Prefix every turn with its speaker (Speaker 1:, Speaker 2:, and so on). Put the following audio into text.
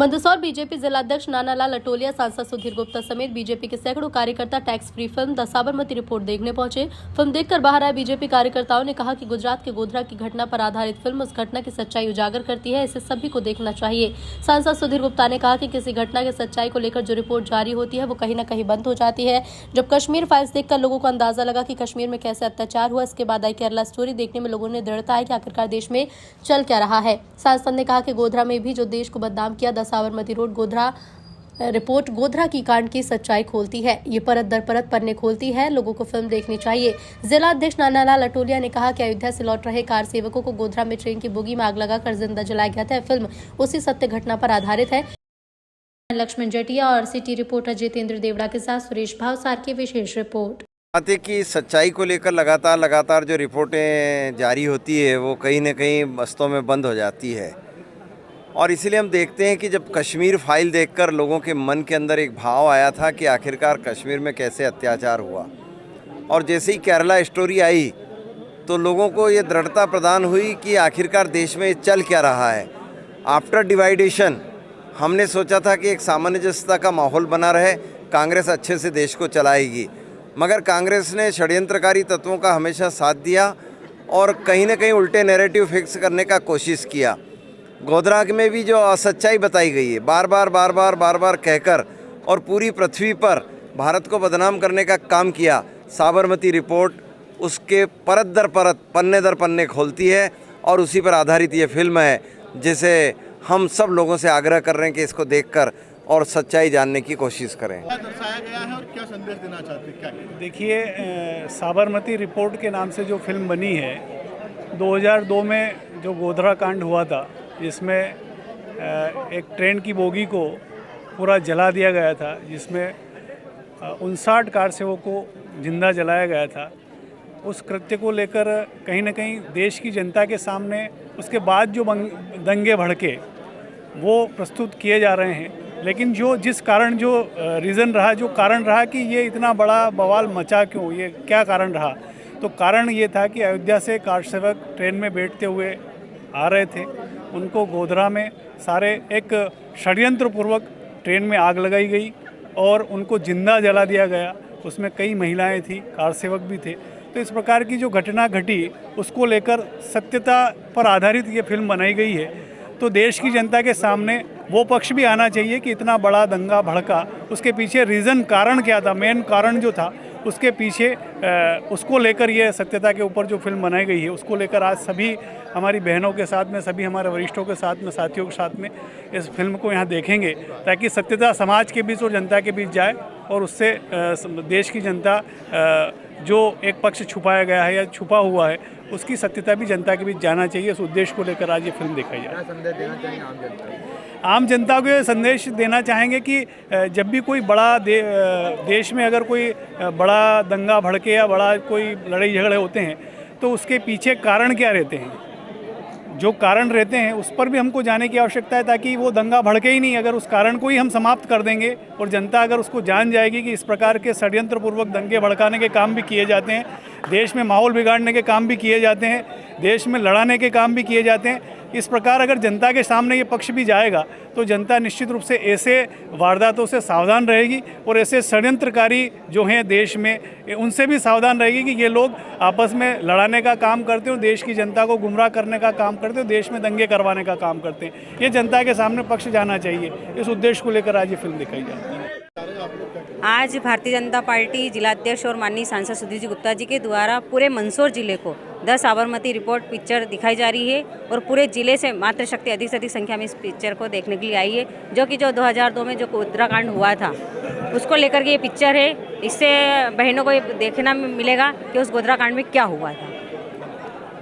Speaker 1: Mandsaur BJP जिलाध्यक्ष नानालाल अटोलिया, सांसद सुधीर गुप्ता समेत बीजेपी के सैकड़ों कार्यकर्ता tax free film the Sabarmati report देखने पहुंचे। फिल्म देखकर बाहर आए बीजेपी कार्यकर्ताओं ने कहा कि गुजरात के गोधरा की घटना पर आधारित फिल्म उस घटना की सच्चाई उजागर करती है, इसे सभी को देखना चाहिए। सांसद सुधीर गुप्ता ने कहा कि किसी घटना की सच्चाई को लेकर जो रिपोर्ट जारी होती है वो कहीं न कहीं बंद हो जाती है। जब कश्मीर फाइल्स देखकर लोगों को अंदाजा लगा कि कश्मीर में कैसे अत्याचार हुआ, इसके बाद आई केरला स्टोरी देखने में लोगों ने दृढ़ता है कि आखिरकार देश में चल क्या रहा है। सांसद ने कहा कि गोधरा में भी जो देश को बदनाम किया, the Sabarmati road report Godhra की कांड की सच्चाई खोलती है। ये परत दर परत पन्ने खोलती है, लोगों को फिल्म देखनी चाहिए। जिला अध्यक्ष नानालाल अटोलिया ने कहा कि अयोध्या से लौट रहे कार सेवकों को गोधरा में ट्रेन की बोगी में आग लगाकर जिंदा जलाया गया था। फिल्म उसी सत्य घटना पर आधारित है। लक्ष्मण जटिया और सिटी रिपोर्टर जितेंद्र देवड़ा के साथ सुरेश भावसार की विशेष रिपोर्ट।
Speaker 2: बात है कि सच्चाई को लेकर लगातार जो रिपोर्टें जारी होती है वो कहीं न कहीं बस्तों में बंद हो जाती है, और इसीलिए हम देखते हैं कि जब कश्मीर फाइल देखकर लोगों के मन के अंदर एक भाव आया था कि आखिरकार कश्मीर में कैसे अत्याचार हुआ, और जैसे ही केरला स्टोरी आई तो लोगों को ये दृढ़ता प्रदान हुई कि आखिरकार देश में चल क्या रहा है। आफ्टर डिवाइडेशन हमने सोचा था कि एक सामंजस्यता का माहौल बना रहे, कांग्रेस अच्छे से देश को चलाएगी, मगर कांग्रेस ने षड्यंत्रकारी तत्वों का हमेशा साथ दिया और कहीं न कहीं उल्टे नैरेटिव फिक्स करने का कोशिश किया। गोधरा में भी जो असच्चाई बताई गई है बार बार कहकर और पूरी पृथ्वी पर भारत को बदनाम करने का काम किया, साबरमती रिपोर्ट उसके परत दर परत पन्ने दर पन्ने खोलती है, और उसी पर आधारित ये फिल्म है जिसे हम सब लोगों से आग्रह कर रहे हैं कि इसको देखकर और सच्चाई जानने की कोशिश करें।
Speaker 3: क्या दर्शाया गया है और क्या संदेश देना चाहते हैं? क्या
Speaker 4: देखिए, साबरमती रिपोर्ट के नाम से जो फिल्म बनी है, 2002 में जो गोधरा कांड हुआ था, जिसमें एक ट्रेन की बोगी को पूरा जला दिया गया था, जिसमें 59 कार सेवकों को जिंदा जलाया गया था। उस कृत्य को लेकर कहीं न कहीं देश की जनता के सामने उसके बाद जो दंगे भड़के वो प्रस्तुत किए जा रहे हैं, लेकिन जिस कारण जो रीज़न रहा, जो कारण रहा कि ये इतना बड़ा बवाल मचा क्यों, ये क्या कारण रहा, तो कारण ये था कि अयोध्या से कार सेवक ट्रेन में बैठते हुए आ रहे थे, उनको गोधरा में सारे एक षड्यंत्रपूर्वक ट्रेन में आग लगाई गई और उनको जिंदा जला दिया गया। उसमें कई महिलाएं थी, कार सेवक भी थे। तो इस प्रकार की जो घटना घटी उसको लेकर सत्यता पर आधारित ये फिल्म बनाई गई है। तो देश की जनता के सामने वो पक्ष भी आना चाहिए कि इतना बड़ा दंगा भड़का, उसके पीछे रीज़न कारण क्या था, मेन कारण जो था उसके पीछे उसको लेकर ये सत्यता के ऊपर जो फिल्म बनाई गई है, उसको लेकर आज सभी हमारी बहनों के साथ में, सभी हमारे वरिष्ठों के साथ में, साथियों के साथ में इस फिल्म को यहाँ देखेंगे, ताकि सत्यता समाज के बीच और जनता के बीच जाए, और उससे देश की जनता जो एक पक्ष छुपाया गया है या छुपा हुआ है, उसकी सत्यता भी जनता के बीच जाना चाहिए। इस उद्देश्य को लेकर आज ये फिल्म दिखाई जाए।
Speaker 3: संदेश देना चाहिए आम जनता को?
Speaker 4: आम जनता को ये संदेश देना चाहेंगे कि जब भी कोई बड़ा देश में अगर कोई बड़ा दंगा भड़के या बड़ा कोई लड़ाई झगड़े होते हैं, तो उसके पीछे कारण क्या रहते हैं, जो कारण रहते हैं उस पर भी हमको जाने की आवश्यकता है, ताकि वो दंगा भड़के ही नहीं। अगर उस कारण को ही हम समाप्त कर देंगे और जनता अगर उसको जान जाएगी कि इस प्रकार के षड्यंत्रपूर्वक दंगे भड़काने के काम भी किए जाते हैं, देश में माहौल बिगाड़ने के काम भी किए जाते हैं, देश में लड़ाने के काम भी किए जाते हैं, इस प्रकार अगर जनता के सामने ये पक्ष भी जाएगा तो जनता निश्चित रूप से ऐसे वारदातों से सावधान रहेगी, और ऐसे षड्यंत्रकारी जो हैं देश में उनसे भी सावधान रहेगी कि ये लोग आपस में लड़ाने का काम करते हो, देश की जनता को गुमराह करने का काम करते हो, देश में दंगे करवाने का काम करते हैं। ये जनता के सामने पक्ष जाना चाहिए। इस उद्देश्य को लेकर आज ये फिल्म दिखाई जाती है।
Speaker 5: आज भारतीय जनता पार्टी जिलाध्यक्ष और माननीय सांसद सुधीर गुप्ता जी के द्वारा पूरे मंदसौर जिले को द साबरमती रिपोर्ट पिक्चर दिखाई जा रही है, और पूरे जिले से मातृशक्ति अधिक से अधिक संख्या में इस पिक्चर को देखने के लिए आई है, जो कि जो 2002 में जो गोधरा कांड हुआ था उसको लेकर के ये पिक्चर है। इससे बहनों को ये देखना मिलेगा कि उस गोधरा कांड में क्या हुआ था।